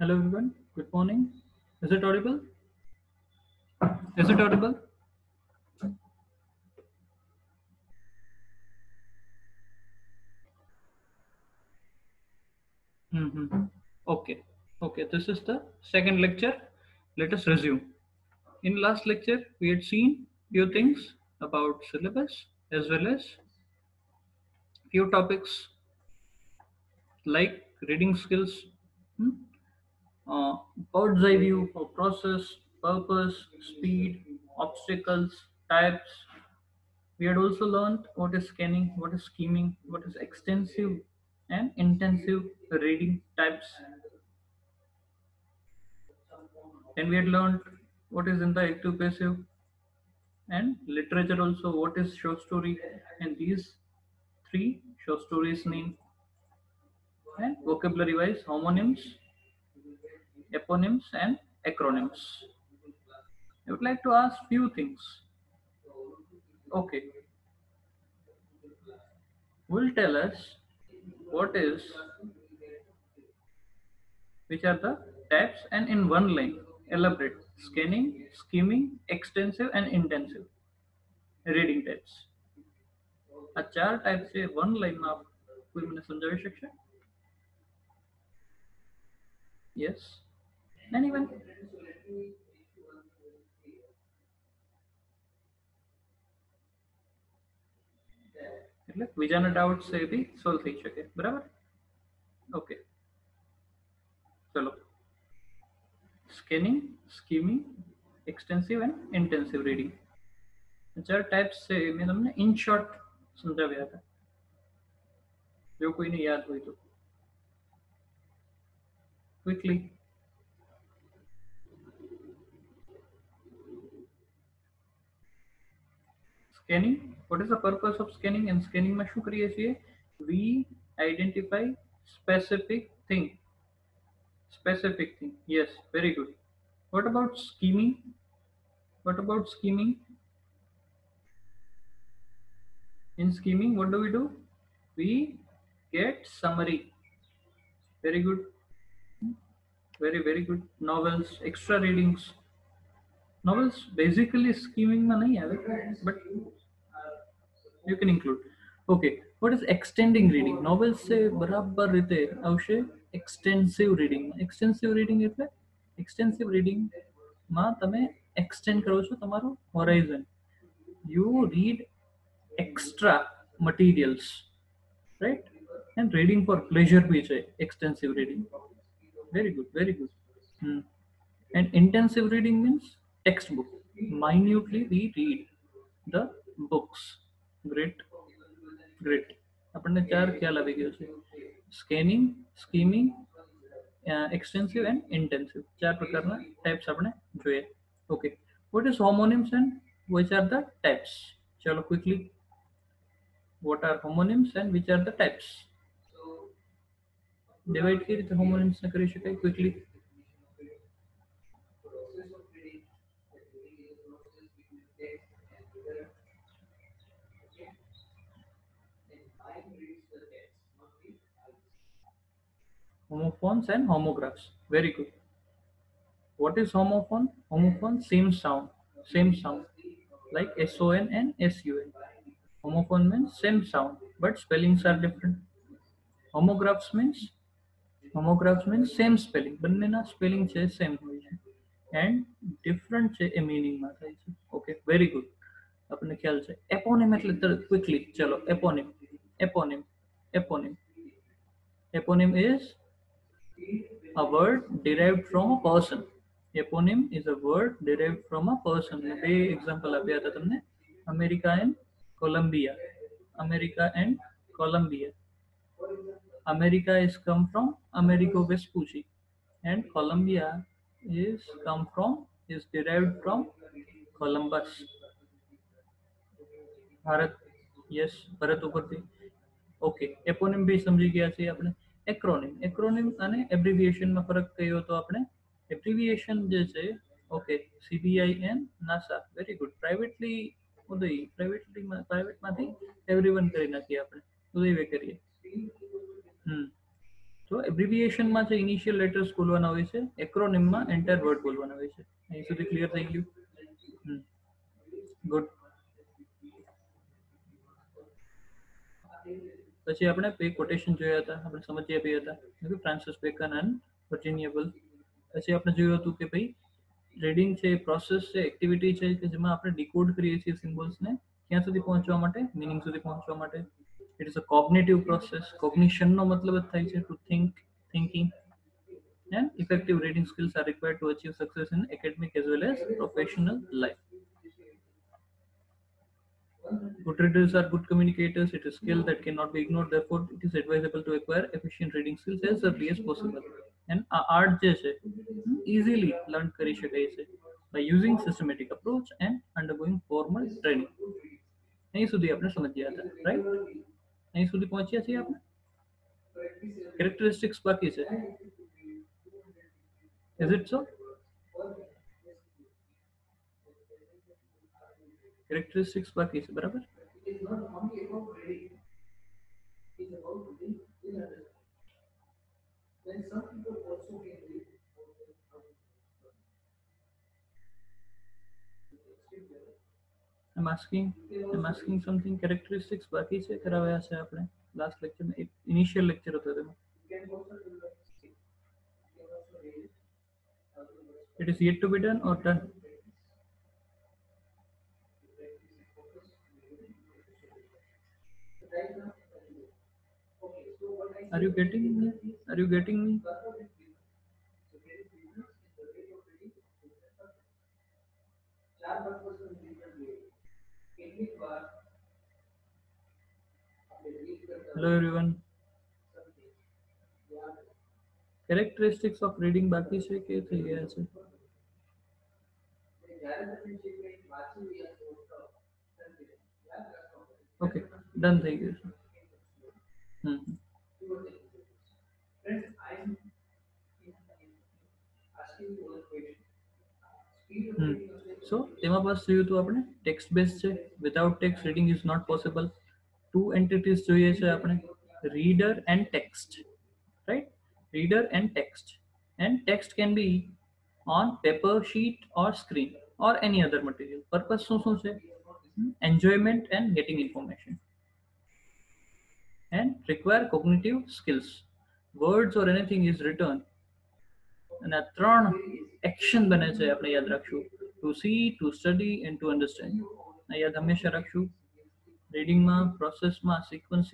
Hello everyone, good morning. Is it audible? Is it audible? Mm-hmm. Okay, okay, this is the second lecture. Let us resume. In last lecture, we had seen few things about syllabus as well as few topics like reading skills, hmm, bird's eye view for process, purpose, speed, obstacles, types. We had also learned what is scanning, what is scheming, what is extensive and intensive reading types, and we had learned what is interactive passive and literature also, what is short story, and these three short stories name, and vocabulary wise homonyms, eponyms, and acronyms. I would like to ask few things. Okay, will tell us what is, which are the types, and in one line elaborate scanning, scheming, extensive and intensive reading types. आ चार type से one line में आप कोई મને સમજાવી શકશે? Yes, anyone? એટલે બીજાના ડાઉટ છે એ બી સોલ્વ થઈ શકે, બરાબર? ઓકે, ચલો. Scanning, skimming, extensive and intensive reading, ચાર ટાઈપ્સ છે એ મેં તમને ઇન શોર્ટ સમજાવ્યા હતા. જો કોઈને યાદ હોય તો quickly. Scanning, what is the purpose of scanning? And scanning માં શું કરીએ છીએ? We identify specific thing. Specific thing, yes, very good. What about scheming? What about scheming? In scheming, what do? We get summary. Very good. Very good. Novels, extra readings. Novels basically scheming में नहीं आवे, but you can include. Okay, what is extending reading? Novels से बराबर રીતે આવશે extensive reading. Extensive reading એટલે extensive reading માં તમે extend કરો છો તમારો horizon. You read extra materials, right? And reading for pleasure भी છે extensive reading. Very good, very good. Hmm. And intensive reading means textbook. Minutely we read the books. Great, great. આપણને ચાર ખ્યાલ આવી ગયો છે. Scanning, skimming, extensive and intensive, ચાર પ્રકારના ટાઈપ્સ આપણે જોઈએ. Okay, what is homonyms and which are the types? ચલો quickly, what are homonyms and which are the types? Divide કઈ રીતે homonyms ને કરી શકાય quickly? Homophones and homographs. Very good. What is homophone? Homophone, same sound, same sound, like SON and SUN. Homophone means same sound, but spellings are different. Homographs means same spelling. બંનેના spelling છે same હોય છે and different છે એ meaning માં થાય છે. Okay, very good. આપણને ખ્યાલ છે. Eponym એટલે quickly ચલો eponym, eponym, eponym. Eponym is a word derived from a person. Eponym is a word derived from a person. બે એક્ઝામ્પલ આપ્યા હતા તમને, America and Columbia. America and Columbia. America is come from Amerigo Vespucci, and Colombia is come from, is derived from Columbus. Bharat, yes, Bharat ઉપરથી. Okay, એપોનિમ બી સમજી ગયા છીએ આપણે. એક્રોનિમ, એક્રોનિમ અને એબ્રિવિએશનમાં ફરક કયો હતો આપણે? એબ્રિવિએશન જે છે, okay, CBI and NASA. Very good. Privately Uday, પ્રાઇવેટમાંથી એવરીવન કરી નાખીએ આપણે, ઉદય કરીએ. તો તો એબ્રિવિએશનમાં જે ઇનિશિયલ લેટર્સ બોલવાના હોય છે, એક્રોનિમમાં એન્ટાયર વર્ડ બોલવાના હોય છે. અહીં સુધી ક્લિયર થઈ ગયું? ગુડ. પછી આપણે બે કોટેશન જોયા હતા, આપણે સમજ્યા બી હતા, Francis bacon and Virginia wolf. પછી આપણે જોયું હતું કે ભાઈ રીડિંગ છે, પ્રોસેસ છે, એક્ટિવિટી છે કે જેમાં આપણે ડિકોડ કરીએ છીએ સિમ્બોલ્સને ક્યાં સુધી પહોંચવા માટે, મિનિંગ સુધી પહોંચવા માટે. It is a cognitive process. કોગ્નિશનનો મતલબ જ થાય છે to think, thinking. And effective reading skills are required to achieve success in academic as well as professional life. Good readers are good communicators. It is a skill that cannot be ignored. Therefore, it is advisable to acquire efficient reading skills as early as possible. And art જે છે easily learn કરી શકાય છે by using systematic approach and undergoing formal training. અહીં સુધી આપણે સમજ્યા હતા, રાઈટ? અહીં સુધી પહોંચ્યા છીએ આપણે. કેરેક્ટરિસ્ટિક્સ બાકી છે. Is it so? Characteristics બાકી છે, બરાબર? I'm asking something. Characteristics બાકી છે, કરાવ્યા છે આપણે લાસ્ટ લેક્ચરમાં. એક ઇનિશિયલ લેક્ચર હતો તેમાં. It is yet to be done or done? Are you getting me? Are you getting me? Hello everyone. Characteristics of reading બાકી છે કે થઈ ગયા છે? Okay, done થઈ ગયું છે. So તેમાં પાસ જોયું હતું આપણે ટેક્સ્ટ બેઝ છે. Without text reading is not possible. Two entities જોઈએ છે આપણે, reader and text, right? Reader and text. And text can be on paper, sheet or screen or any other material. Purpose શું છે? Enjoyment and getting information. And require cognitive skills. Words or anything is written. અને આ ત્રણ action બને છે, આપણે યાદ રાખશું. To see, to study and to understand. આ યાદ હંમેશા રાખશું. રીડિંગમાં, પ્રોસેસમાં સિક્વન્સ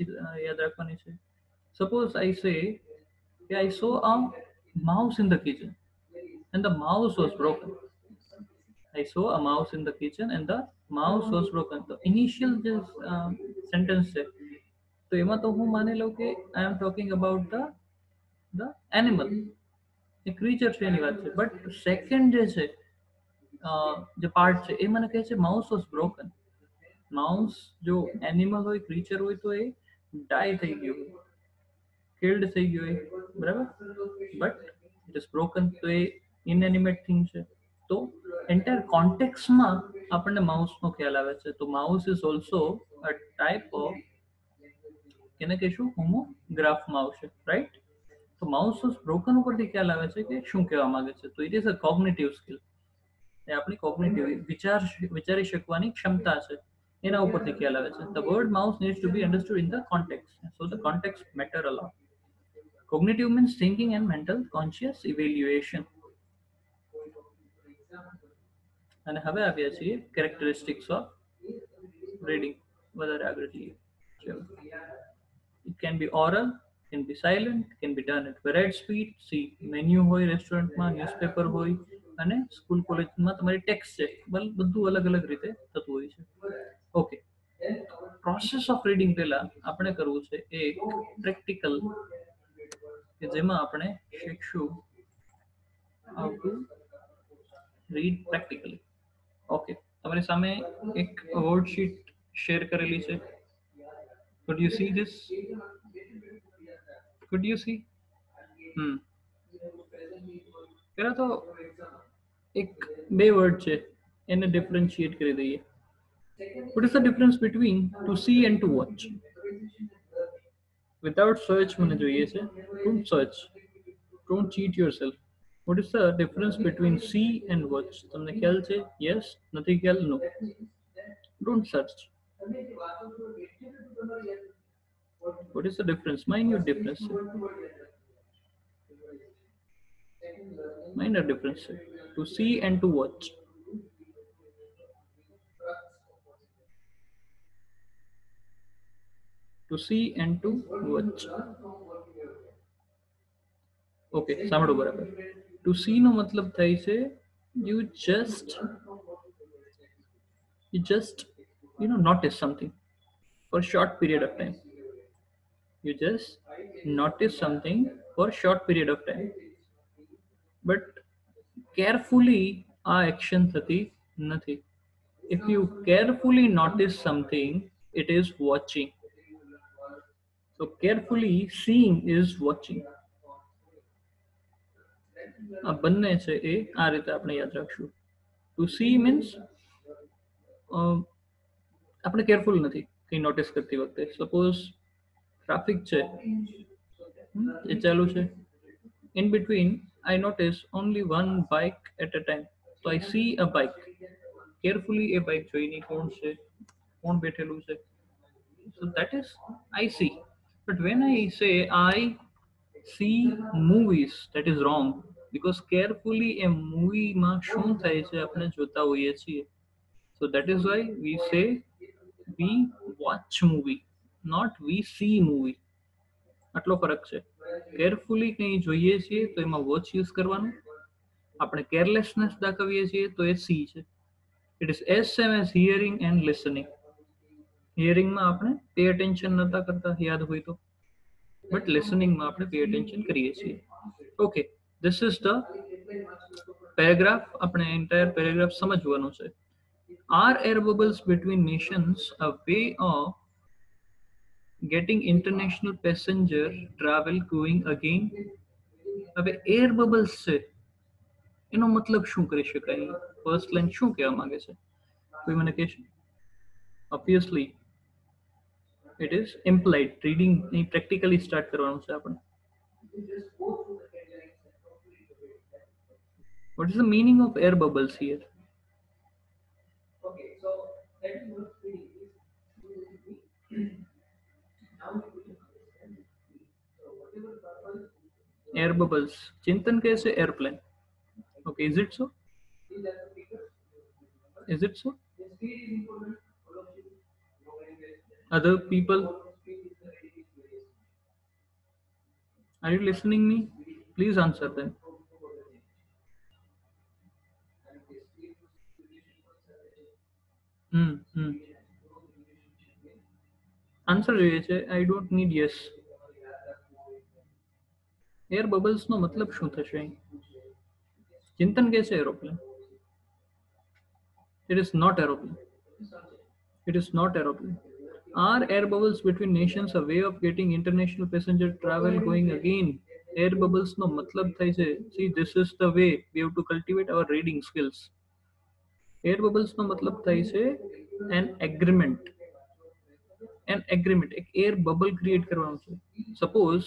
યાદ રાખવાની છે. સપોઝ આઈ સે I saw a mouse in the kitchen and the mouse was broken. I saw a mouse in the kitchen and the mouse was broken. The initial just sentence છે, તો એમાં તો હું માની લઉં કે I am talking about the animal. A creature છે એની વાત છે. બટ સેકન્ડ જે પાર્ટ છે એ મને કહે છે mouse was broken. માઉસ જો એનિમલ હોય, ક્રીચર હોય, તો એ ડાય થઈ ગયું, કિલ્ડ થઈ ગયું, બરાબર? બટ ઇટ ઇઝ બ્રોકન, તો એ ઇનએનિમેટ થિંગ છે. તો એન્ટાયર કોન્ટેક્સમાં આપણને માઉસનો ખ્યાલ આવે છે. તો mouse is also a type of, કેને કહીશું, હોમોગ્રાફમાં આવશે, રાઈટ? તો માઉસ વોઝ બ્રોકન ઉપરથી ખ્યાલ આવે છે કે શું કહેવા માંગે છે. તો it is a cognitive skill. એ આપણી કોગ્નિટિવ વિચારી શકવાની ક્ષમતા છે, એના ઉપરથી ખ્યાલ આવે છે. The word mouse needs two B understood in the context. So the context matter a lot. Cognitive means thinking and mental conscious evaluation. અને હવે આવ્યા છીએ characteristics of reading. વધારે આગળ જઈએ. It can be oral, can be silent, can be done at varied speed. See, menu હોય રેસ્ટોરન્ટમાં, newspaper હોય, અને સ્કૂલ કોલેજમાં તમારી ટેક્સ્ટ છે, બધું અલગ અલગ રીતે થતું હોય છે. ઓકે, પ્રોસેસ ઓફ રીડિંગ પહેલા આપણે કરવું છે એક પ્રેક્ટિકલ, કે જેમાં આપણે શીખશું how to read practically. Okay, તમારી સામે એક વર્ડ શીટ શેર કરેલી છે. Could you see this? Could you see? પહેલા તો એક બે વર્ડ છે, એને ડિફરન્શિએટ કરી દઈએ. What is the difference between to see and to watch? Without search મને જોઈએ છે. Don't search, don't cheat yourself. What is the difference between see and watch? તમને ખ્યાલ છે? યસ, નથી ખ્યાલ? No. Don't search. What is the difference? Minute difference છે. Minor difference છે. To see and to watch. To see and to watch. Okay, સાંભળો બરાબર. To see નો મતલબ થાય છે you just notice something for short period of time. You just notice something for short period of time. But carefully આ action થતી નથી. If you carefully notice something, it is watching. So carefully seeing is watching. આ બંને છે એ આ રીતે આપણે યાદ રાખશું. ટુ સી મીન્સ આપણે કેરફુલ નથી કંઈ નોટિસ કરતી વખતે. સપોઝ ટ્રાફિક છે, એ ચાલુ છે. In between I notice only one bike at a time. તો I see a bike. Carefully એ બાઇક જોઈને કોણ છે, કોણ બેઠેલું છે. So that is I see. But when I say I see movies, that is wrong. Because carefully a movie માં શું થાય છે આપણે જોતા હોઈએ છીએ. So that is why we say we watch movie, not we see movie. આટલો ફરક છે. કેરફુલી કંઈ જોઈએ છીએ તો એમાં વોચ યુઝ કરવાનું. આપણે કેરલેસનેસ દાખવીએ છીએ તો એ સી છે. It is as same as hearing and listening. હિયરિંગમાં આપણે પે અટેન્શન નતા કરતા, યાદ હોય તો, બટ લિસનિંગમાં આપણે પે અટેન્શન કરીએ છીએ. Okay, this is the paragraph. આપણે એન્ટાયર પેરેગ્રાફ સમજવાનું છે. Are air bubbles between nations a way of getting international passenger travel going again? હવે એર બબલ્સ છે એનો મતલબ શું કરી શકાય? ફર્સ્ટ લાઈન શું કહેવા માંગે છે? કોઈ મને કહેશે? Obviously it is implied. Reading practically start કરવાનું છે આપણે. What is the meaning of air bubbles here? Air bubbles. Chintan कैसे airplane? Okay, is it so? Is it so? Other people, are you listening me? Please answer them. Answer જોઈએ છે. I don't need yes. Air bubbles નો મતલબ શું થશે? ચિંતન કે છે aeroplane. It is not aeroplane. It is not aeroplane. Are air bubbles between nations a way of getting international passenger travel going again? Air bubbles no matlab થાય છે. See, this is the way we have to cultivate our reading skills. Air bubbles નો મતલબ થાય છે an agreement. An agreement. એક air bubble create કરવાનું છે. Suppose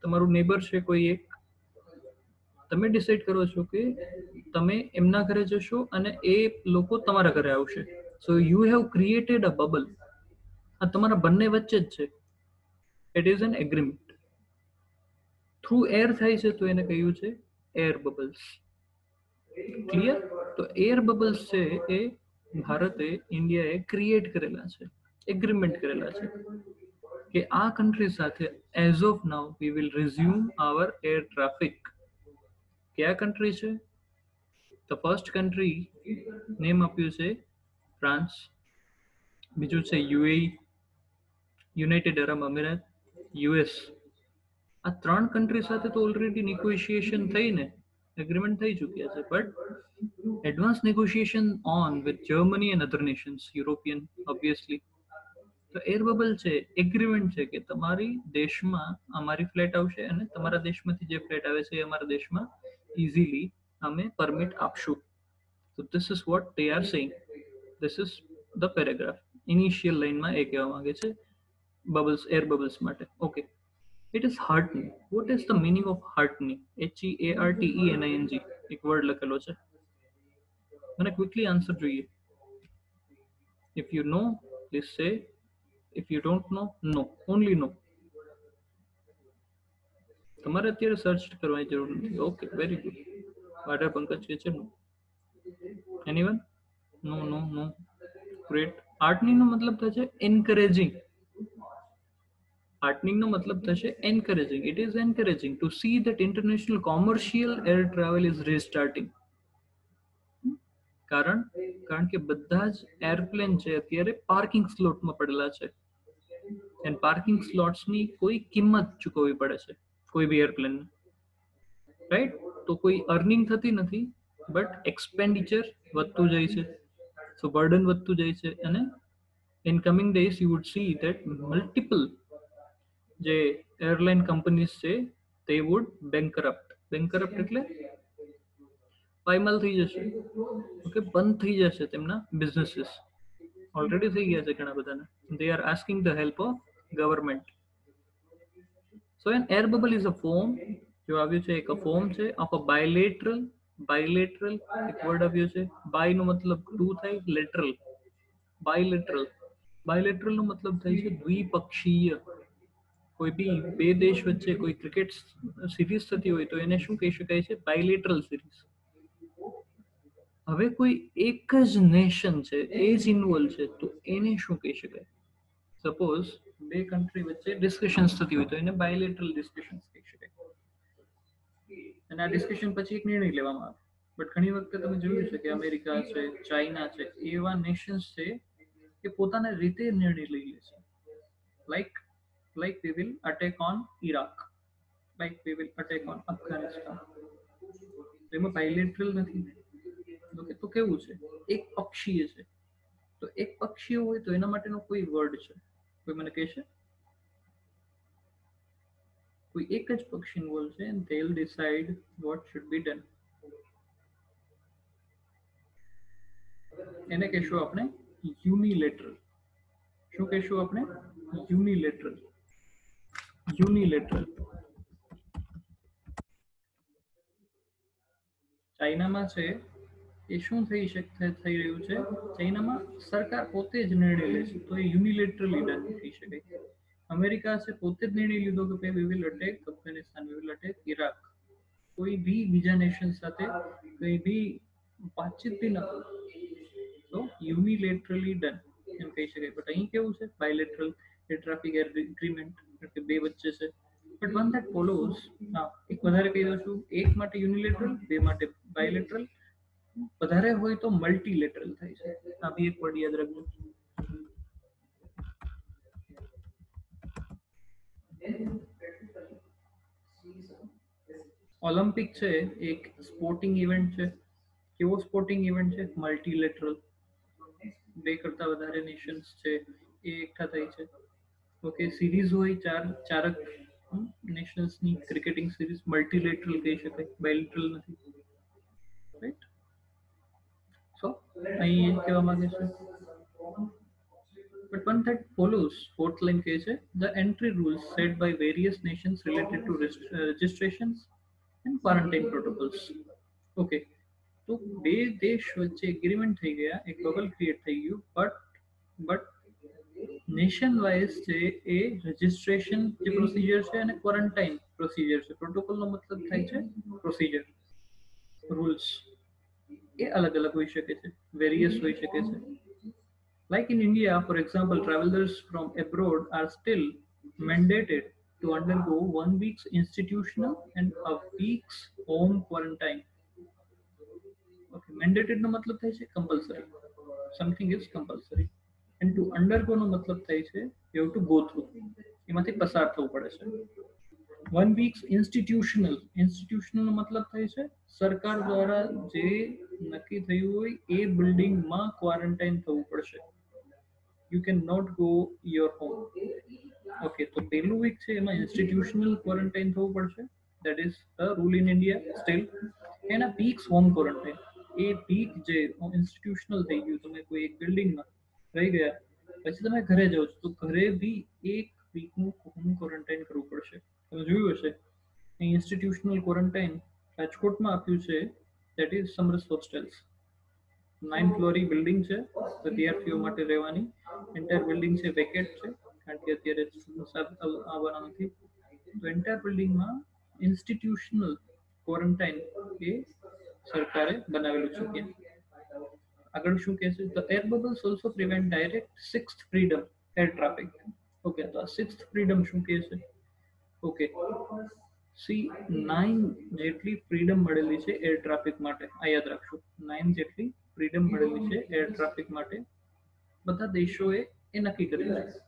તમારું neighbour છે કોઈ એક, તમે ડિસાઈડ કરો છો કે તમે એમના ઘરે જશો અને એ લોકો તમારા ઘરે આવશે. So you have created a bubble. આ તમારા બંને વચ્ચે જ છે. It is an agreement. Through air થાય છે તો એને કહ્યું છે એર બબલ્સ. ક્લિયર? તો એર બબલ્સ છે એ ભારતે, ઇન્ડિયાએ ક્રિએટ કરેલા છે, એગ્રીમેન્ટ કરેલા છે કે આ કન્ટ્રી સાથે as of now we will resume our air traffic. કયા કન્ટ્રી છે? ધ ફર્સ્ટ કન્ટ્રી નેમ આપ્યું છે ફ્રાન્સ, બીજું છે UAE, United Arab Emirates, US. આ ત્રણ કન્ટ્રી સાથે તો ઓલરેડી નેગોશિએશન થઈને એગ્રીમેન્ટ થઈ ચૂક્યા છે. But advance negotiation on with Germany and other Nations, European obviously. તો એર બબલ છે, એગ્રીમેન્ટ છે કે તમારી દેશમાં અમારી ફ્લાઇટ આવશે અને તમારા દેશમાંથી જે ફ્લાઇટ આવે છે એ અમારા દેશમાં ઇઝીલી અમે પરમિટ આપશું. So this is what they are saying. This is the paragraph. Initial લાઇનમાં એ કહેવા માંગે છે બબલ્સ, એર બબલ્સ માટે. Okay, It is heartening. What is the meaning of heartening? HEARTENING. એક વર્ડ લખેલો છે. મને ક્વિકલી આન્સર જોઈએ. If you know, please say. If you don't know, no. Only no. તમારે અત્યારે સર્ચ કરવાની જરૂર નથી. Okay, very good. વાડા પંકજ કે છે નો. એનીવન? નો નો નો. ગ્રેટ. હાર્ટનિંગ નો મતલબ થાય છે એન્કરેજિંગ. હાર્ટનિંગ નો મતલબ થશે encouraging. It is encouraging to see that international commercial air travel is restarting. કારણ કારણ કે બધા જ એરપ્લેન છે અત્યારે પાર્કિંગ સ્લોટમાં પડેલા છે. એન્ડ પાર્કિંગ સ્લોટ્સની કોઈ કિંમત ચૂકવવી પડે છે કોઈ બી એરપ્લેનને, રાઈટ? તો કોઈ અર્નિંગ થતી નથી, બટ એક્સપેન્ડિચર વધતું જાય છે. સો બર્ડન વધતું જાય છે. અને in coming days you would C that multiple જે એરલાઇન કંપનીઝ છે તે વુડ બેંકરપ્ટ એટલે પાયમાલ થઈ જશે. ઓકે, બંધ થઈ જશે તેમના બિઝનેસીસ. ઓલરેડી થઈ ગયા છે ઘણા બધાને. They are asking the help of government. So an air bubble is a form. જો આવ્યું છે એક ફોર્મ છે ઓફ અ બાયલેટરલ એક વર્ડ આવ્યો છે. બાય નો મતલબ ટુ થાય, લેટરલ બાયલેટરલ નો મતલબ થાય છે દ્વિપક્ષીય. કોઈ બી બે દેશ વચ્ચે કોઈ ક્રિકેટ સિરીઝ થતી હોય તો એને શું કહી શકાય છે? Bilateral series. હવે કોઈ એક જ નેશન છે એ જ ઇન્વોલ્વ છે તો એને શું કહી શકાય? સપોઝ બે કન્ટ્રી વચ્ચે ડિસ્કશન્સ થતી હોય તો એને બાયલેટરલ ડિસ્કશન્સ કહી શકાય. અને આ ડિસ્કશન પછી એક નિર્ણય લેવામાં આવે. બટ ઘણી વખતે તમે જોયું છે કે અમેરિકા છે, ચાઇના છે, એવા નેશન્સ છે કે પોતાના રીતે નિર્ણય લઈ લે છે. Like we will attack on Iraq, like we will attack on Afghanistan. એમાં બાયલેટરલ નથી. તો કેવું છે? એક પક્ષીય છે. તો એક પક્ષીય હોય તો એના માટેનો કોઈ વર્ડ છે? કોઈ મને કહેશે? કોઈ એક જ પક્ષ ઇન્વોલ્વ છે and they'll decide what should be done. એને કહેશું આપણે યુનિલેટરલ. શું કહેશું આપણે? યુનિલેટરલ. ચાઇનામાં છે એ શું થઈ રહ્યું છે? ચાઇનામાં સરકાર પોતે જ નિર્ણય લે છે તો એ યુનિલેટરલી ડન થઈ શકે. અમેરિકા છે પોતે જ નિર્ણય લીધો કે we will attack Afghanistan, we will attack Iraq. કોઈ બી બીજા નેશન સાથે કઈ બી વાતચીત બી નથી. તો યુનિલેટરલી ડન એમ કહી શકાય. બટ અહીં કેવું છે? બાયલેટરલ એર ટ્રાફિક એગ્રીમેન્ટ બે વચ્ચે છે. બટ વન ધેટ ફોલોઝ, હા એક વધારે કહી દઉં છું, એક માટે યુનિલેટરલ, બે માટે બાયલેટરલ, વધારે હોય તો મલ્ટીલેટરલ થાય છે. આ બી એક વર્ડ યાદ રાખજો. ઓલિમ્પિક છે એક સ્પોર્ટિંગ ઇવેન્ટ છે. કેવો સ્પોર્ટિંગ ઇવેન્ટ છે? મલ્ટીલેટરલ. બે કરતા વધારે નેશન્સ છે એ એકઠા થાય છે. ઓકે, સિરીઝ હોય ચારક નેશન્સની ક્રિકેટિંગ સિરીઝ, મલ્ટીલેટરલ કહી શકાય, બાયલેટરલ નથી. રાઈટ? સો અહીં એ કહેવા માંગે છે. But one that follows, fourth line કહે છે, the entry rules set by various nations related to registrations and quarantine protocols. Okay, તો બે દેશ વચ્ચે એગ્રીમેન્ટ થઈ ગયા, એક બબલ ક્રિએટ થઈ ગયું, બટ નેશન વાઇઝ છે એ રજિસ્ટ્રેશન જે પ્રોસિજર છે અને ક્વોરન્ટાઇન પ્રોસિજર છે. પ્રોટોકોલનો મતલબ થાય છે પ્રોસિજર, રૂલ્સ. એ અલગ અલગ હોઈ શકે છે, વેરિયસ હોઈ શકે છે. Like in India, for example, travelers from abroad are still mandated to undergo 1 week's institutional and a week's home quarantine. Okay, mandated નો મતલબ થાય છે compulsory. Something is compulsory. And to undergo નો મતલબ થાય છે you have to go through. એમાંથી પસાર થવું પડે છે. 1 week's institutional નો મતલબ થાય છે સરકાર દ્વારા જે નક્કી થયું હોય એ બિલ્ડિંગમાં ક્વોરન્ટાઇન થવું પડશે. You can not go your home. Okay, તો પહેલું વીક છે એમાં ઇન્સ્ટિટ્યુશનલ ક્વોરન્ટાઇન થવું પડશે. That is the rule in India still. એના પીક્સ હોમ ક્વોરન્ટાઇન. એ પીક જે ઇન્સ્ટિટ્યુશનલ થઈ ગયું, તમે કોઈ એક બિલ્ડિંગમાં રહી ગયા પછી તમે ઘરે જાઓ છો તો ઘરે બી એક વીકનું હોમ ક્વોરન્ટાઇન કરવું પડશે. તમે જોયું હશે ઇન્સ્ટિટ્યુશનલ ક્વોરન્ટાઇન રાજકોટમાં આપ્યું છે, that is Samras hostels. 9 florea building છે વિદ્યાર્થીઓ માટે રહેવાની. એન્ટાયર બિલ્ડિંગ છે વેકેટ છે કારણ કે અત્યારે સ્ટુડન્ટ્સ આવવાના નથી. તો એન્ટાયર બિલ્ડિંગમાં ઇન્સ્ટિટ્યુશનલ ક્વોરન્ટાઇન એ સરકારે બનાવેલું છે ત્યાં. આગળ શું કહે છે, the air bubbles also prevent direct sixth freedom air traffic. Okay, તો આ સિક્સ્થ ફ્રીડમ શું કહે છે? ઓકે, સી 9 જેટલી ફ્રીડમ મળેલી છે એર ટ્રાફિક માટે. આ યાદ રાખજો, 9 જેટલી ફ્રીડમ મળેલી છે એર ટ્રાફિક માટે બધા દેશોએ એ નક્કી કર્યું છે.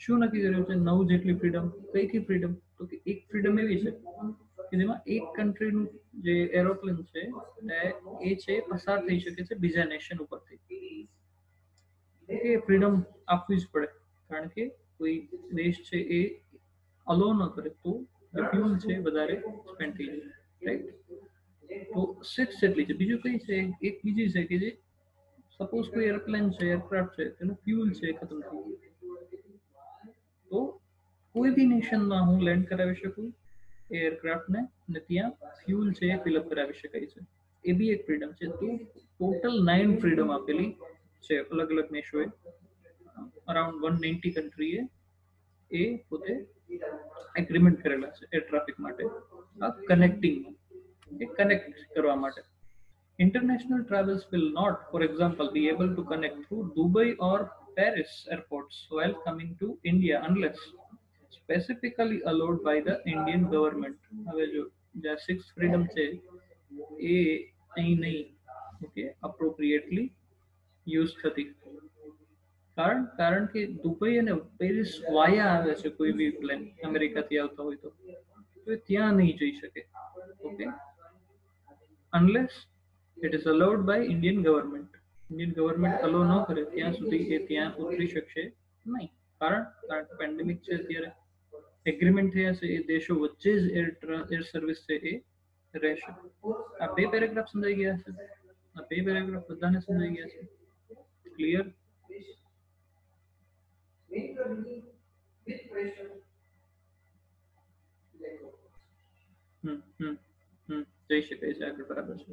શું નક્કી કર્યું છે? 9 જેટલી ફ્રીડમ. કઈ કઈ ફ્રીડમ? તો કે એક ફ્રીડમ એવી છે કે જેમાં એક કન્ટ્રીનું જે એરોપ્લેન છે એ છે પસાર થઈ શકે છે બીજા નેશન ઉપરથી. કે ફ્રીડમ આપવી જ પડે કારણ કે કોઈ દેશ છે એ અલો ન કરે તો ફ્યુલ છે વધારે સ્પેન્ડ થઈ જાય, રાઈટ? તો 6 જેટલી છે. બીજું કઈ છે? એક બીજી છે કે જે સપોઝ કોઈ એરોપ્લેન છે, એરક્રાફ્ટ છે, તેનું ફ્યુલ છે ખતમ થઈ ગયું, તો કોઈ બી નેશનમાં હું લેન્ડ કરાવી શકું એ એરક્રાફ્ટને અને ત્યાં ફ્યુલ છે એ ફિલઅપ કરાવી શકાય છે. એ બી એક ફ્રીડમ છે. તો ટોટલ 9 ફ્રીડમ આપેલી છે અલગ અલગ દેશોએ. અરાઉન્ડ 190 કન્ટ્રીએ એ પોતે એગ્રીમેન્ટ કરેલા છે એર ટ્રાફિક માટે, આ કનેક્ટિંગ એ કનેક્ટ કરવા માટે. International travels will not, for example, be able to connect through Dubai or Paris airports while coming to India unless specifically allowed by the Indian government. હવે જો જ્યાં six freedom છે એ અહીં નહીં, ઓકે, અપ્રોપ્રિએટલી યુઝ થતી. કારણ કે દુબઈ અને પેરિસ વાયા આવે છે કોઈ બી પ્લેન અમેરિકાથી આવતા હોય તો એ ત્યાં નહીં જઈ શકે. Okay, unless it is allowed by Indian government. Indian government allow ન કરે ત્યાં સુધી એ ત્યાં ઉતરી શકશે નહીં. કારણ કે પેન્ડેમિક છે અત્યારે, એગ્રીમેન્ટ થયા છે એ દેશો વચ્ચે જ એર સર્વિસ છે એ રહેશે. આ બે પેરેગ્રાફ સમજાઈ ગયા છે? આ બે પેરેગ્રાફ બધાને સમજાઈ ગયા છે? ક્લિયર? હમ હમ હમ જઈ શકાય છે આગળ, બરાબર છે.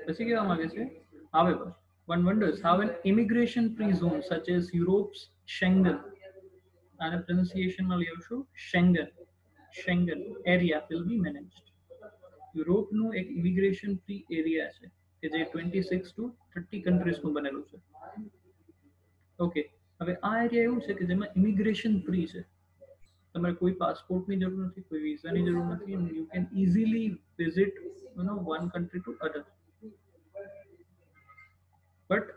પછી કેવા માંગે છે? However, one wonders how an immigration-free zone such as Europe's Schengen, and pronunciation માં લેવશું Schengen area will be managed. યુરોપનું એક ઇમિગ્રેશન ફ્રી એરિયા છે કે જે 26 to 30 કન્ટ્રીઝનું બનેલું છે. ઓકે, હવે આ એરિયા એવું છે કે જેમાં ઇમિગ્રેશન ફ્રી છે. તમારે કોઈ પાસપોર્ટની જરૂર નથી, કોઈ વિઝાની જરૂર નથી, you can easily visit one country to other. But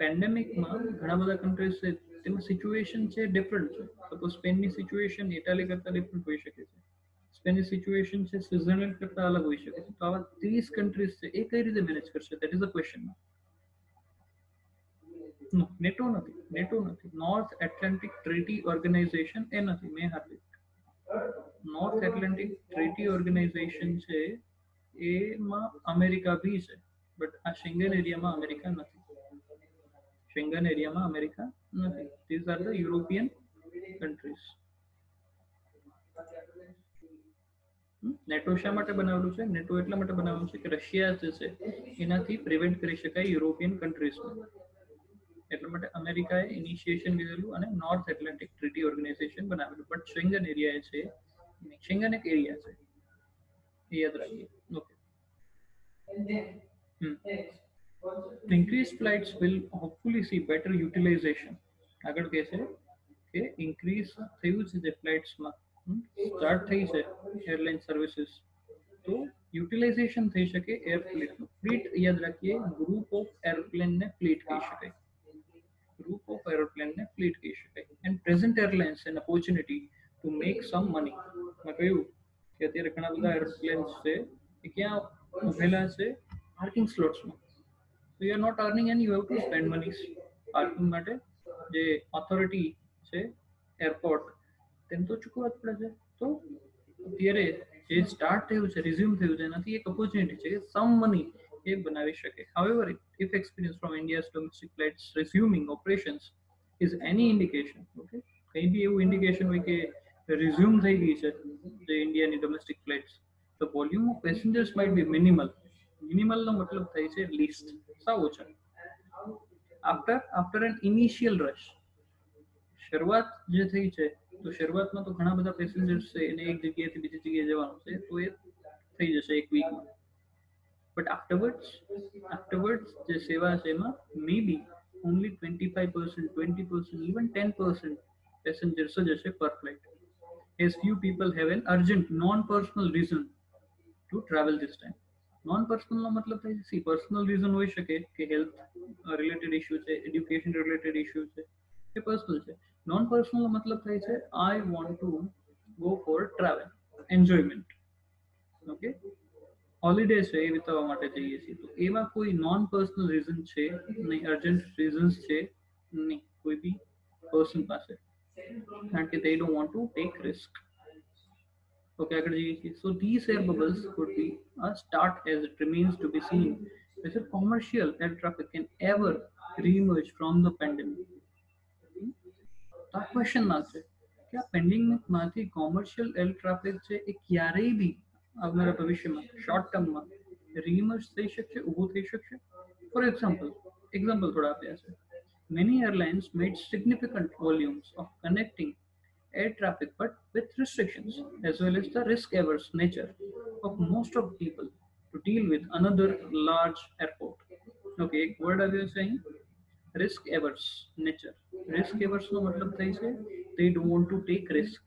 પેન્ડેમિકમાં ઘણા બધા કન્ટ્રીઝ છે તેમાં સિચ્યુએશન છે ડિફરન્ટ છે. સપોઝ સ્પેનની સિચ્યુએશન ઇટાલી કરતાં ડિફરન્ટ હોઈ શકે છે, સ્પેનની સિચ્યુએશન છે સ્વિટ્ઝરલેન્ડ કરતાં અલગ હોઈ શકે છે. તો આવા 30 કન્ટ્રીઝ છે એ કઈ રીતે મેનેજ કરશે? That is a question. નેટો નથી. નોર્થ એટલાન્ટિક ટ્રીટી ઓર્ગેનાઇઝેશન એ નથી. મેં હાર્દિક નોર્થ એટલાન્ટિક ટ્રીટી ઓર્ગેનાઇઝેશન છે એમાં અમેરિકા બી છે, બટ આ શેંગન એરિયામાં અમેરિકા નથી. શેંગન એરિયામાં અમેરિકા નથી. These are the European countries. નેટો શા માટે બનાવેલું છે? નેટો એટલા માટે બનાવેલું છે કે રશિયા જે છે એનાથી પ્રિવેન્ટ કરી શકાય યુરોપિયન કન્ટ્રીઝમાં. એટલા માટે અમેરિકાએ ઇનિશિએશન લીધેલું અને નોર્થ એટલાન્ટિક ટ્રીટી ઓર્ગેનાઇઝેશન બનાવેલું. બટ શેંગન એરિયા છે, શેંગન એક એરિયા છે, એ યાદ રાખીએ. Okay. Increased flights will hopefully see better utilization. આગળ કહે છે કે ઇન્ક્રીઝ થયું છે જે ફ્લાઇટ્સમાં સ્ટાર્ટ થઈ છે એરલાઇન સર્વિસીસ, તો યુટિલાઇઝેશન થઈ શકે એર ફ્લીટનું. ફ્લીટ યાદ રાખીએ, ગ્રુપ ઓફ એરોપ્લેનને ફ્લીટ કહી શકાય. ગ્રુપ ઓફ એરોપ્લેનને ફ્લીટ કહી શકાય. And present airlines N opportunity to make some money. મેં કહ્યું કે અત્યારે ઘણા બધા એરોપ્લેન્સ છે એ ક્યાં ઉભેલા છે? Parking સ્લોટ્સમાં. So you are not earning and you have to spend money. Parking માટે જે ઓથોરિટી છે એરપોર્ટ તેમ તો ચૂકવવા જ પડે છે. તો અત્યારે જે સ્ટાર્ટ થયું છે, રિઝ્યુમ થયું છે, એનાથી એક ઓપોર્ચ્યુનિટી છે કે સમ મની એ બનાવી શકે. However, if experience from India's domestic flights resuming operations is any indication, okay, કઈ બી એવું ઇન્ડિકેશન હોય કે રિઝ્યુમ થઈ ગઈ છે જે ઇન્ડિયાની domestic flights, the volume of passengers might be minimal. મિનિમલનો મતલબ થાય છે લીસ્ટ, સાવ ઓછા. after an initial rush, શરૂઆત જે થઈ છે તો શરૂઆતમાં તો ઘણા બધા પેસેન્જર્સ છે એને એક જગ્યાએથી બીજી જગ્યાએ જવાનું છે તો એ થઈ જશે એક વીકમાં. બટ afterwards જે સેવા છે એમાં maybe only 25%, 20%, even 10% passengers જ હશે per flight, as few people have an urgent non-personal reason to travel this time. Non personal નો મતલબ થાય છે પર્સનલ રીઝન હોઈ શકે કે હેલ્થ રિલેટેડ ઇશ્યુ છે, એડ્યુકેશન રિલેટેડ ઇશ્યુ છે, એ પર્સનલ છે. નોન પર્સનલ નો મતલબ થાય છે I want to go for travel, enjoyment, okay, holiday છે એ વિતાવવા માટે જઈએ છીએ. તો એવા કોઈ નોન પર્સનલ રીઝન છે નહીં, અર્જન્ટ રીઝન્સ છે નહીં કોઈ બી પર્સન પાસે, કારણ કે they don't want to take risk. Okay, આગળ જઈએ છીએ. So these air bubbles could be a start, as it remains to be seen whether commercial air traffic can ever re-emerge from the pandemic. તો આ question mark છે કે આ પેન્ડેમિકમાંથી commercial air traffic છે એ ક્યારેય બી આવનારા ભવિષ્યમાં શોર્ટ ટર્મમાં રીઇમર્જ થઈ શકશે, ઊભું થઈ શકશે. ફોર એક્ઝામ્પલ થોડા આપ્યા છે. Many airlines made significant volumes of connecting air traffic, but with restrictions, as well as the risk-averse nature of most of people to deal with another large airport. Okay, एक word આવ્યો છે અહીં, risk-averse nature. Risk-averse નો મતલબ થાય છે they don't want to take risk.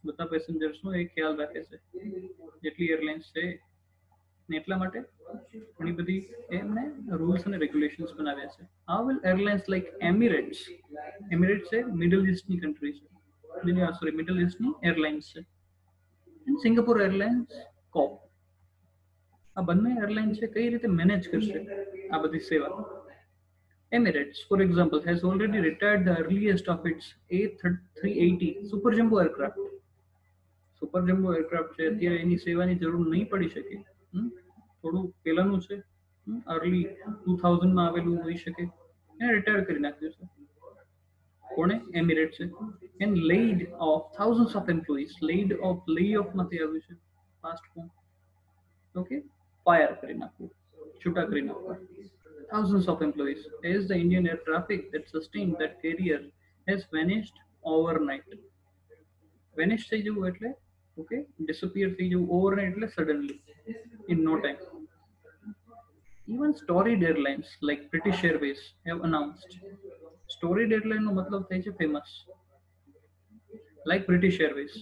બધા પેસેન્જર્સનો એ ખ્યાલ રાખે છે જેટલી એરલાઇન્સ છે ને એટલા માટે ઘણી બધી એમણે રૂલ્સ અને રેગ્યુલેશન્સ બનાવ્યા છે. How will airlines like Emirates છે મિડલ ઇસ્ટની કન્ટ્રી છે, મિડલ ઇસ્ટની એરલાઇન્સ છે, એન્ડ સિંગાપોર એરલાઇન્સ કોપ, આ બંને એરલાઇન છે કઈ રીતે મેનેજ કરશે આ બધી સેવા. Emirates, for example, has already retired the earliest of its A380 super jumbo aircraft. Super jumbo aircraft છે અત્યારે એની સેવાની જરૂર નહીં પડી શકે, થોડું પહેલાનું છે, અર્લી 2000માં આવેલું હોઈ શકે, એને રિટાયર કરી નાખ્યું છે. કોણે? એમિરેટ છે. And laid off thousands of employees, lay ઓફમાંથી આવ્યું છે પાસ્ટ ફોર્મ, ઓકે, ફાયર કરી નાખવું, છૂટા કરી નાખવા. Thousands of employees, as the Indian air traffic that sustained that carrier has vanished overnight. Vanish થઈ જવું એટલે ઓકે, disappear થઈ જવું, overnight એટલે suddenly, in no time. Even storied airlines like British Airways have announced. Storied airline નો મતલબ થાય છે famous. Like British Airways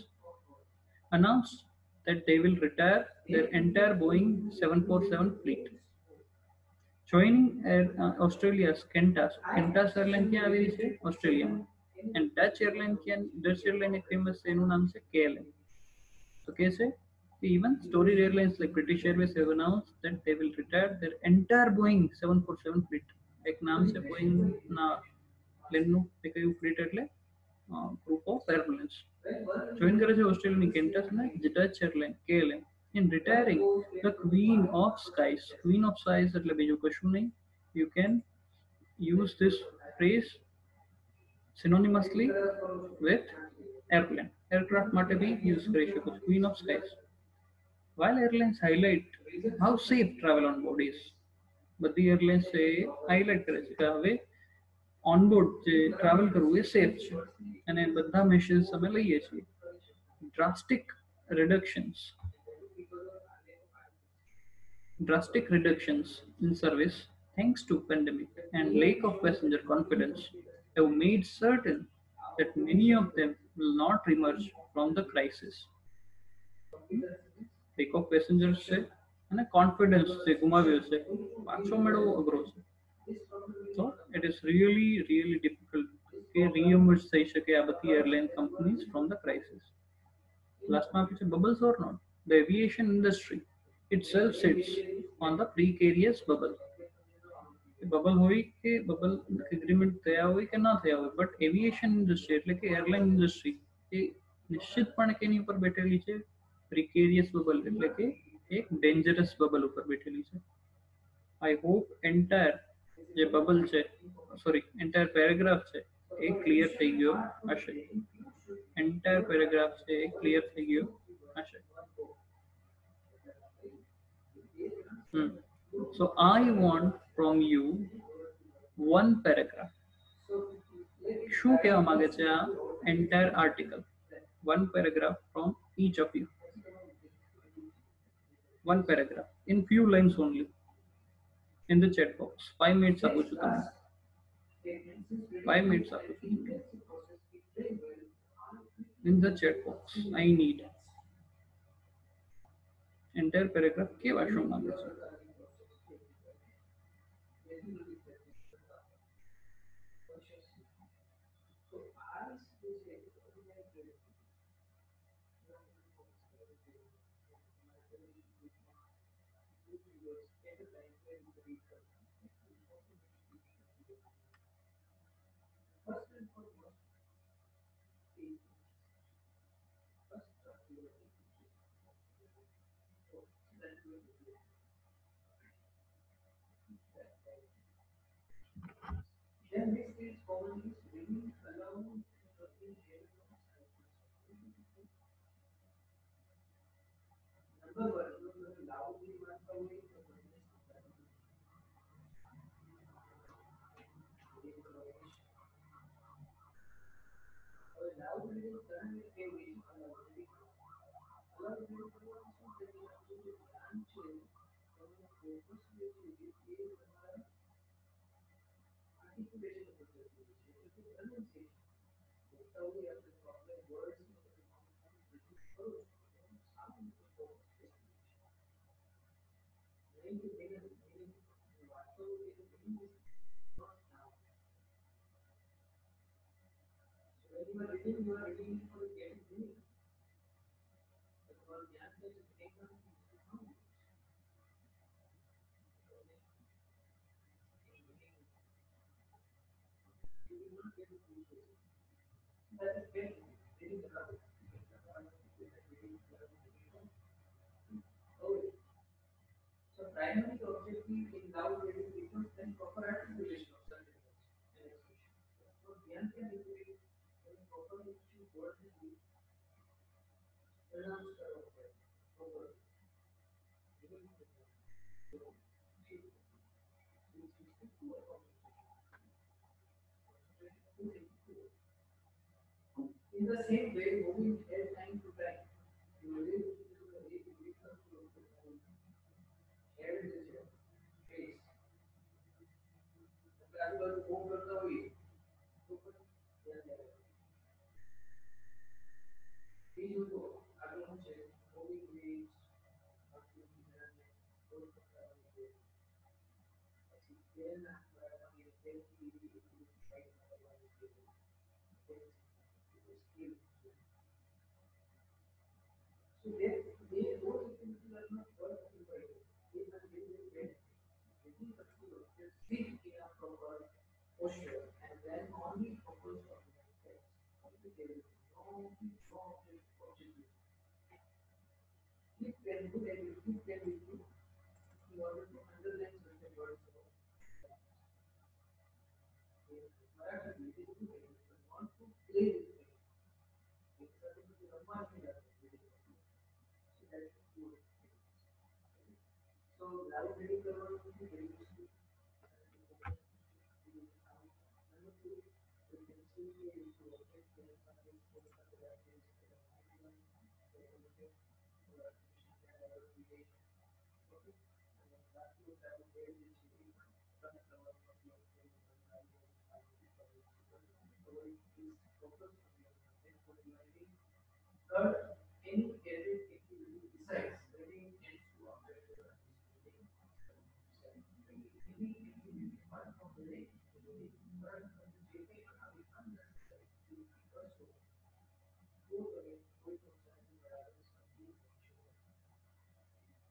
announced that they will retire their entire Boeing 747 fleet. Joining Australia's Qantas airline ક્યાં આવી રહી છે? ઓસ્ટ્રેલિયામાં. And Dutch airline એક famous છે એનું નામ છે KLM. તો કે છે even storied airlines like British Airways have announced that they will retire their entire Boeing 747 fleet. એક નામ છે Boeing ના પ્લેનનું, એ કયું ફ્લીટ એટલે ગ્રુપ ઓફ એરલાઇન્સ. જોઈન કરે છે ઓસ્ટ્રેલિયાની કેન્ટાસ અને Dutch airline KLM in retiring the Queen of Skies. Queen of Skies એટલે બીજું કશું નહીં. You can use this phrase synonymously with airplane. Aircraft માટે બી use કરી શકો છો, Queen of Skies. While airlines highlight how safe travel on board is, બધી airlines એ highlight કરે છે કે હવે ઓનબોર્ડ જે ટ્રાવેલ કરવું એ સેફ છે અને બધા મેશર્સ અમે લઈએ છીએ. Drastic reductions in service thanks to pandemic and lack of passenger confidence have made certain that many of them will not emerge from the crisis. Lack of passengers છે અને કોન્ફિડન્સ છે ગુમાવ્યો છે, પાછો મેળવવો અઘરો છે. So it is really difficult કે reemerge થઈ શકે આ બધી airline companies from the crisis. લાસ્ટમાં આપ્યું છે bubbles or not. The aviation industry itself sits on the precarious bubble. Bubble હોય કે બબલ એગ્રીમેન્ટ થયા હોય કે ના થયા હોય, બટ એવિએશન ઇન્ડસ્ટ્રી એટલે કે એરલાઇન ઇન્ડસ્ટ્રી એ નિશ્ચિતપણે કેની ઉપર બેઠેલી છે? પ્રિકેરિયસ બબલ એટલે કે એક ડેન્જરસ બબલ ઉપર બેઠેલી છે. આઈ હોપ એન્ટાયર જે બબલ છે, સોરી એન્ટાયર પેરેગ્રાફ છે એ ક્લિયર થઈ ગયો હશે. એન્ટાયર પેરેગ્રાફ છે એ ક્લિયર થઈ ગયો હશે. So I want from you one paragraph. શું કહેવા માંગે છે આ entire article? One paragraph from each of you. One paragraph in few lines only in the chat box. 5 minutes આપું છું તમને. 5 minutes આપું છું તમને. In the chat box I need entire paragraph કેવા શું માંગે છે?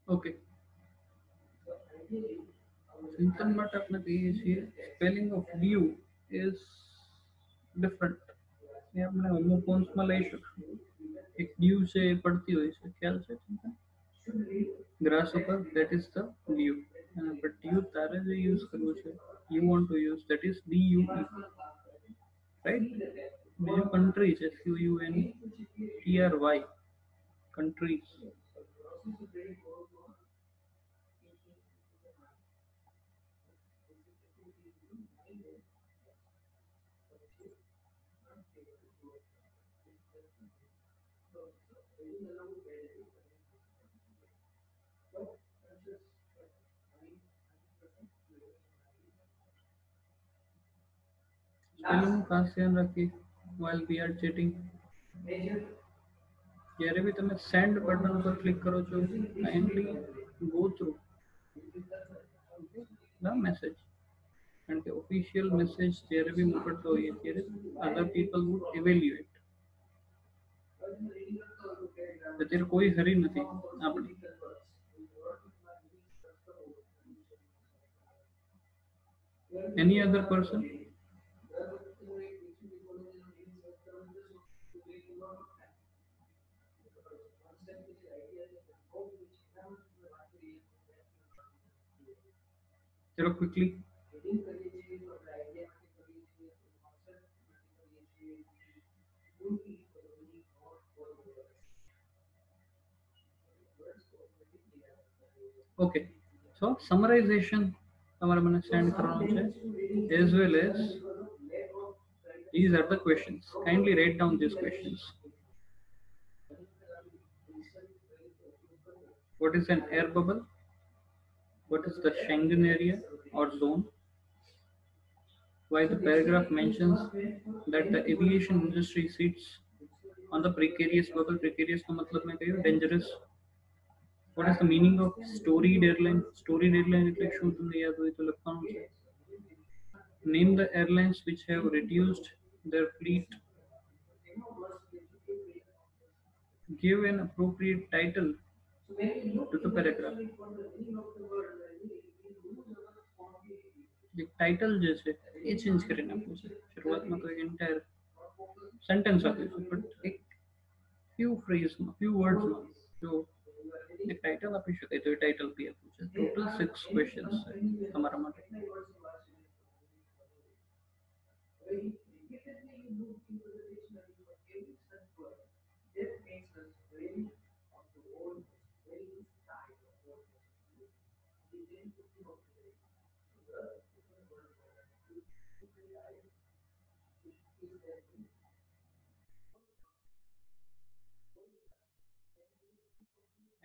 ઓકે, સિમ્પલ માટે આપણે કહીએ છીએ spelling of view is different. એ આપણે હોમોફોન્સમાં લઈ શકશું. એક ડ્યુ છે એ પડતી હોય છે, ખ્યાલ છે ચિંતન? grasshopper, that is the due. But you તારે જે use કરવું છે, you want to use, that is DUE, right? બીજું country છે, CUNTRY, countries. સ્પેલિંગ ખાસ ધ્યાન રાખી while we are chatting. જ્યારે બી તમે સેન્ડ બટન પર ક્લિક કરો છો, kindly go through the message, કારણ કે ઓફિશિયલ મેસેજ જ્યારે બી મોકલતા હોઈએ ત્યારે અધર પીપલ વુડ ઇવેલ્યુએટ. અત્યારે કોઈ હરી નથી આપણે. એની અધર પર્સન? ચલો ક્વિકલી. ઓકે, સો સમરાઇઝેશન તમારે મને સેન્ડ કરવાનું છે, as well as these are the questions. Kindly write down these questions. What is an air bubble? What is the Schengen area or zone? Why the paragraph mentions that the aviation industry sits on the precarious bubble? Precarious का मतलब मैं कहियो dangerous. What is the meaning of storied airline? Storied airline એટલે શું તમને યાદ હોય તો લખવાનું છે. Name the airlines which have reduced their fleet. Give an appropriate title to the paragraph. Title જે છે એ ચેન્જ કરી નાખવું છે. શરૂઆતમાં તો એન્ટાયર સેન્ટેન્સ આપ્યું છે, બટ એક ફ્યુ ફ્રેઝમાં, ફ્યુ વર્ડ્સમાં જો એક ટાઇટલ આપી શકાય તો એ ટાઇટલ બી આપ્યું છે. ટોટલ 6 ક્વેશ્ચન્સ છે તમારા માટે.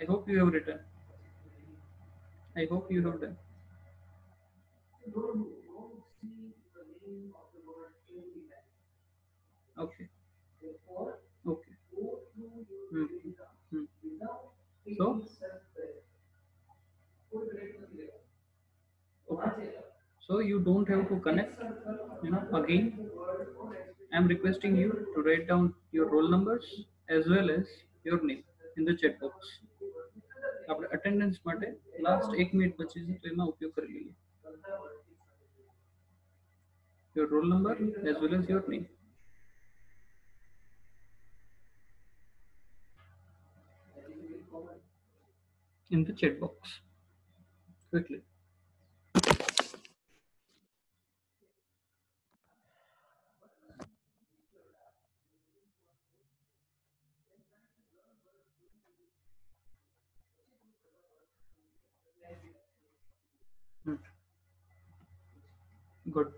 I hope you have written. I hope you have done. Okay. Okay. Hmm. Hmm. So, okay. So you don't have to connect. Again, I'm requesting you to write down your roll numbers as well as your name in the chat box. આપણે attendance માટે last 1 minute બચી છે તો એમાં ઉપયોગ કરી લઈએ. Your roll number as well as your name. In the chat box. Quickly. Good.